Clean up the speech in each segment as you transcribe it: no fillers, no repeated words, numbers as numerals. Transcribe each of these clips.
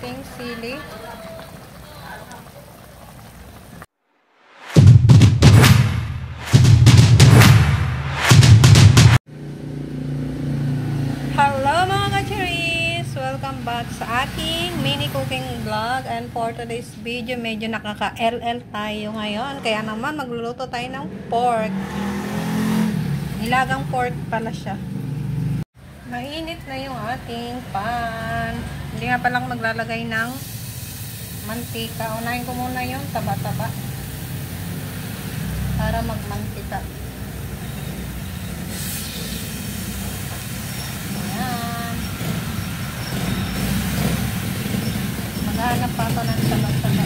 ating sili. Hello mga kachiris! Welcome back sa aking mini cooking vlog, and for today's video medyo nakaka-LL tayo ngayon, kaya naman magluluto tayo ng pork. Nilagang pork pala siya. Mainit na yung ating pan. Hindi nga palang maglalagay ng mantika. Unahin ko muna yung taba-taba para magmantika. Ayan. Maghanap pa ako ng taba-taba.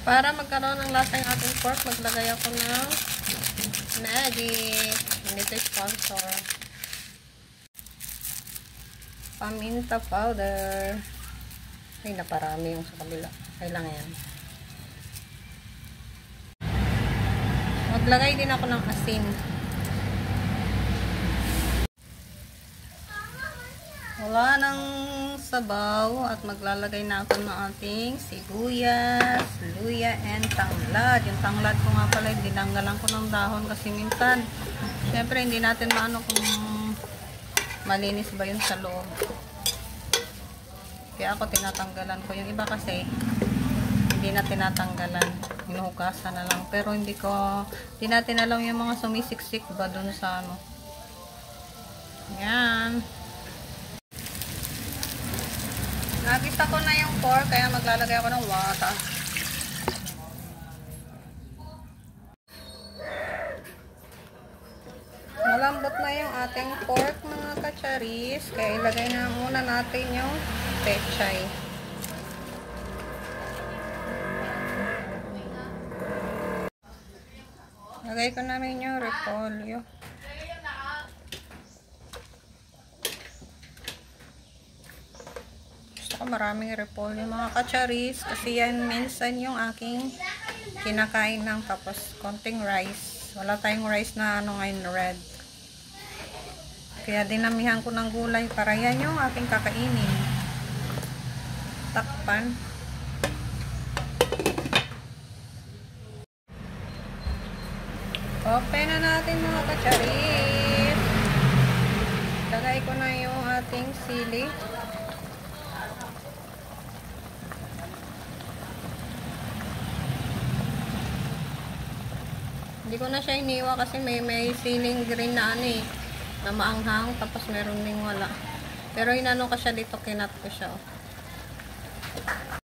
Para magkaroon ng lasa yung ating pork, maglagay ako ng magic. Hindi ito sponsor. Paminta powder. Ay, naparami yung sa kabila. Kailangan yan. Maglagay din ako ng asin. Wala nang sabaw at maglalagay na ako ng ating sibuyas, luya, and tanglad. Yung tanglad ko nga pala, dinanggalan ko ng dahon kasi minsan, syempre hindi natin maano kung malinis ba yun sa loob. Kaya ako tinatanggalan ko. Yung iba kasi, hindi na tinatanggalan. Hinuhugasan na lang. Pero hindi natin alam yung mga sumisiksik ba dun sa ano. Yan. Nagisa ko na yung pork, kaya maglalagay ako ng water. Malambot na yung ating pork mga kacharis, kaya ilagay na muna natin yung pechay. Lagay ko namin yung repolyo. Maraming repolyo mga kacharis kasi yan minsan yung aking kinakain ng, tapos konting rice. Wala tayong rice na ano ngayon, red, kaya dinamihan ko ng gulay para yan yung aking kakainin. Takpan. Open na natin mga kacharis. Lagay ko na yung ating sili. Hindi ko na siya iniwa kasi may siling green na ano eh, na maanghang, tapos meron ding wala. Pero inano ko siya dito, kinat ko siya.